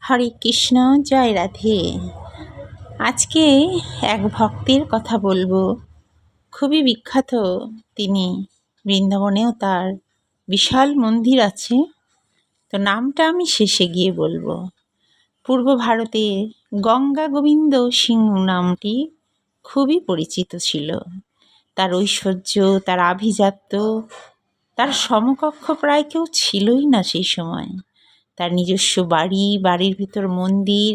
হরে কৃষ্ণ, জয় রাধে। আজকে এক ভক্তের কথা বলবো, খুবই বিখ্যাত তিনি। বৃন্দাবনেও তার বিশাল মন্দির আছে, তো নামটা আমি শেষে গিয়ে বলবো। পূর্ব ভারতে গঙ্গা গোবিন্দ সিংহ নামটি খুবই পরিচিত ছিল। তার ঐশ্বর্য, তার আভিজাত্য, তার সমকক্ষ প্রায় কেউ ছিলই না সেই সময়। তার নিজস্ব বাড়ি, বাড়ির ভিতর মন্দির,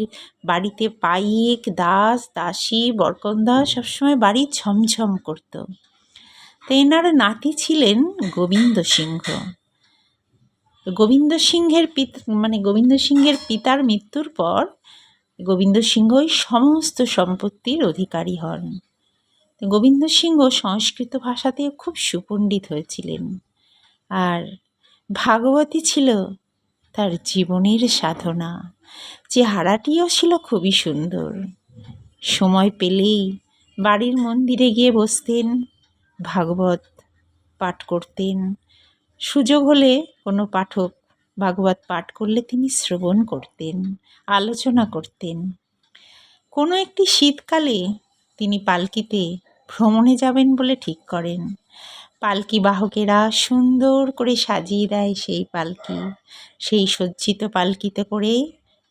বাড়িতে পাইক, দাস, দাসী, বরকন্দা সবসময় বাড়ি ঝমঝম করত। তো এনার নাতি ছিলেন গোবিন্দ সিংহ। গোবিন্দ সিংহের পিতার মৃত্যুর পর গোবিন্দ সিংহই সমস্ত সম্পত্তির অধিকারী হন। গোবিন্দ সিংহ সংস্কৃত ভাষাতে খুব সুপণ্ডিত হয়েছিলেন, আর ভাগবতী ছিল তার জীবনের সাধনা। চেহারাটিও ছিল খুবই সুন্দর। সময় পেলেই বাড়ির মন্দিরে গিয়ে বসতেন, ভাগবত পাঠ করতেন। সুযোগ হলে কোনো পাঠক ভাগবত পাঠ করলে তিনি শ্রবণ করতেন, আলোচনা করতেন। কোনো একটি শীতকালে তিনি পালকিতে ভ্রমণে যাবেন বলে ঠিক করেন। পালকি বাহকেরা সুন্দর করে সাজিয়ে দেয় সেই পালকি। সেই সজ্জিত পালকিতে করে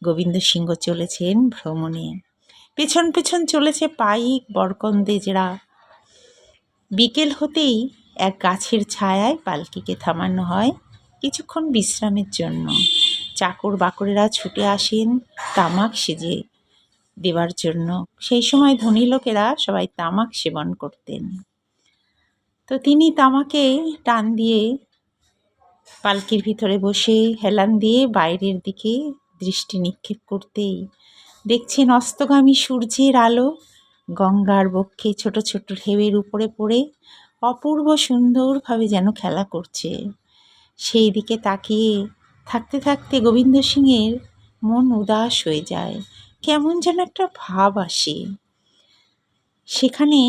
গোবিন্দ সিংহ চলেছেন ভ্রমণে। পেছন পেছন চলেছে পাইক, বরকন্দেজরা। বিকেল হতেই এক গাছের ছায়ায় পালকিকে থামানো হয় কিছুক্ষণ বিশ্রামের জন্য। চাকর বাকরেরা ছুটে আসেন তামাক সেজে দেবার জন্য। সেই সময় ধনী লোকেরা সবাই তামাক সেবন করতেন। তো তিনি তামাকে টান দিয়ে পালকির ভিতরে বসে হেলান দিয়ে বাইরের দিকে দৃষ্টি নিক্ষেপ করতেই দেখছেন অস্তগামী সূর্যের আলো গঙ্গার বক্ষে ছোট ছোট ঢেউয়ের উপরে পড়ে অপূর্ব সুন্দরভাবে যেন খেলা করছে। সেই দিকে তাকিয়ে থাকতে থাকতে গোবিন্দ সিংহের মন উদাস হয়ে যায়, কেমন যেন একটা ভাব আসে। সেখানে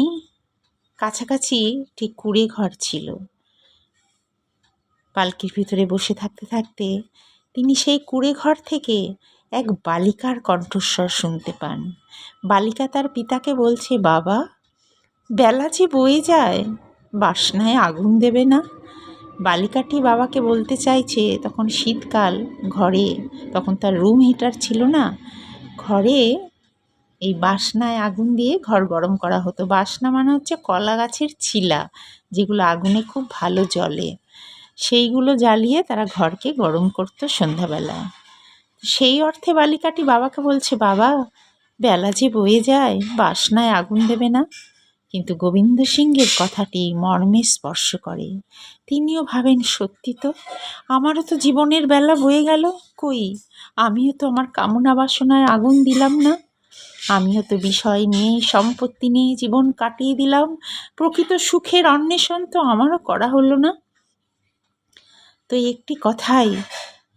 কাছাকাছি একটি কুঁড়ে ঘর ছিল। পালকির ভিতরে বসে থাকতে থাকতে তিনি সেই কুঁড়ে ঘর থেকে এক বালিকার কণ্ঠস্বর শুনতে পান। বালিকা তার পিতাকে বলছে, বাবা, বেলা যে বয়ে যায়, বাসনায় আগুন দেবে না? বালিকাটি বাবাকে বলতে চাইছে, তখন শীতকাল, ঘরে তখন তার রুম হিটার ছিল না, ঘরে এই বাসনায় আগুন দিয়ে ঘর গরম করা হতো। বাসনা মানে হচ্ছে কলা গাছের ছিলা, যেগুলো আগুনে খুব ভালো জ্বলে, সেইগুলো জ্বালিয়ে তারা ঘরকে গরম করতো সন্ধ্যাবেলায়। সেই অর্থে বালিকাটি বাবাকে বলছে, বাবা, বেলা যে বয়ে যায়, বাসনায় আগুন দেবে না? কিন্তু গোবিন্দ সিংহের কথাটি মর্মে স্পর্শ করে। তিনিও ভাবেন, সত্যি তো, আমারও তো জীবনের বেলা বয়ে গেল, কই আমিও তো আমার কামনা বাসনায় আগুন দিলাম না, আমিও তো বিষয় নিয়ে, সম্পত্তি নিয়ে জীবন কাটিয়ে দিলাম, প্রকৃত সুখের অন্বেষণ তো আমারও করা হলো না। তো একটি কথাই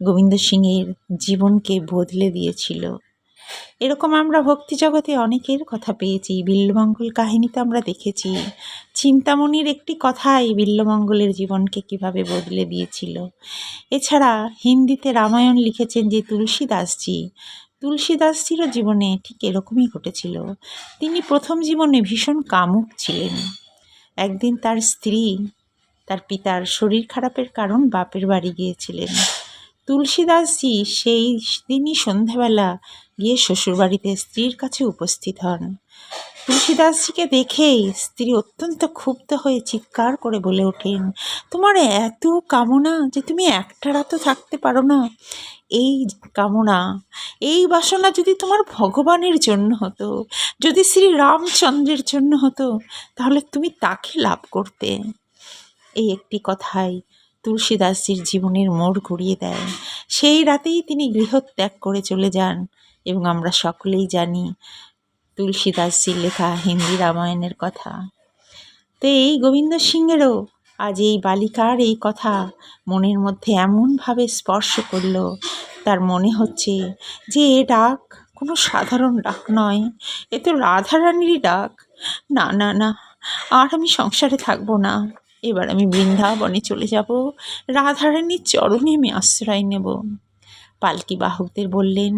গোবিন্দ সিংহের জীবনকে বদলে দিয়েছিল। এরকম আমরা ভক্তি জগতে অনেকের কথা পেয়েছি। বিল্বমঙ্গল কাহিনীতে আমরা দেখেছি চিন্তামণির একটি কথাই বিল্বমঙ্গলের জীবনকে কিভাবে বদলে দিয়েছিল। এছাড়া হিন্দিতে রামায়ণ লিখেছেন যে তুলসীদাসজিরও জীবনে ঠিক এরকমই ঘটেছিল। তিনি প্রথম জীবনে ভীষণ কামুক ছিলেন। একদিন তার স্ত্রী তার পিতার শরীর খারাপের কারণ বাপের বাড়ি গিয়েছিলেন। তুলসীদাসজি সেই দিনই সন্ধ্যাবেলা গিয়ে শ্বশুরবাড়িতে স্ত্রীর কাছে উপস্থিত হন। তুলসীদাসজিকে দেখেই স্ত্রী অত্যন্ত ক্ষুব্ধ হয়ে চিৎকার করে বলে ওঠেন, তোমার এত কামনা যে তুমি একটা রাতও থাকতে পারো না? এই কামনা, এই বাসনা যদি তোমার ভগবানের জন্য হতো, যদি শ্রী রামচন্দ্রের জন্য হতো, তাহলে তুমি তাকে লাভ করতে। এই একটি কথাই তুলসীদাসজির জীবনের মোড় ঘুরিয়ে দেয়। সেই রাতেই তিনি গৃহত্যাগ করে চলে যান, এবং আমরা সকলেই জানি তুলসীদাসজির লেখা হিন্দি রামায়ণের কথা। তো এই গোবিন্দ সিংহেরও আজ এই বালিকার এই কথা মনের মধ্যে এমনভাবে স্পর্শ করল, তার মনে হচ্ছে যে এ ডাক কোনো সাধারণ ডাক নয়, এ তো রাধারানীরই ডাক। না না না, আর আমি সংসারে থাকবো না, এবার আমি বৃন্দাবনে চলে যাব, রাধারানীর চরণে আমি আশ্রয় নেব। পালকি বাহকদের বললেন,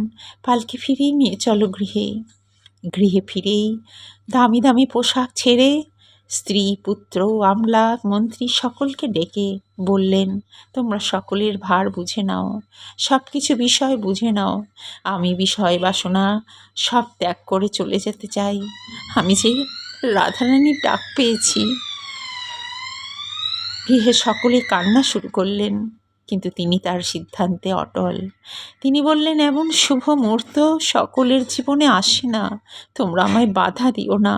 পালকি ফিরিয়ে নিয়ে চলো গৃহে। গৃহে ফিরেই দামি দামি পোশাক ছেড়ে স্ত্রী, পুত্র, আমলা, মন্ত্রী সকলকে ডেকে বললেন, তোমরা সকলের ভার বুঝে নাও, সব কিছু বিষয় বুঝে নাও। আমি বিষয় বাসনা সব ত্যাগ করে চলে যেতে চাই। আমি যে রাধারানীর ডাক পেয়েছি। গৃহে সকলে কান্না শুরু করলেন, কিন্তু তিনি তার সিদ্ধান্তে অটল। তিনি বললেন, এমন শুভ মুহূর্ত সকলের জীবনে আসে না। তোমরা আমায় বাধা দিও না,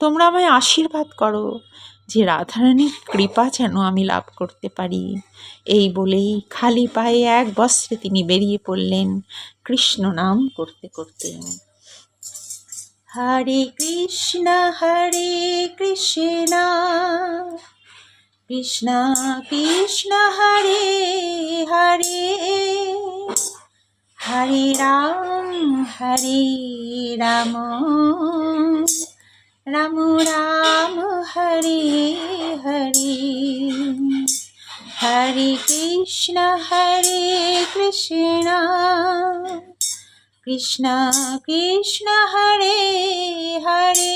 তোমরা আমায় আশীর্বাদ করো যে রাধারানীর কৃপা যেন আমি লাভ করতে পারি। এই বলেই খালি পায়ে এক বস্ত্রে তিনি বেরিয়ে পড়লেন কৃষ্ণ নাম করতে করতে। হরে কৃষ্ণ কৃষ্ণ কৃষ্ণ হরে হরে, হরে রাম রাম রাম হরে হরে। হরে কৃষ্ণ কৃষ্ণ কৃষ্ণ হরে হরে,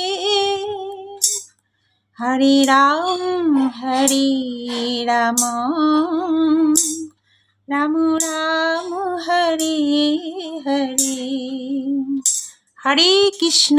হরে রাম রাম রাম হরে হরে। হরে কৃষ্ণ।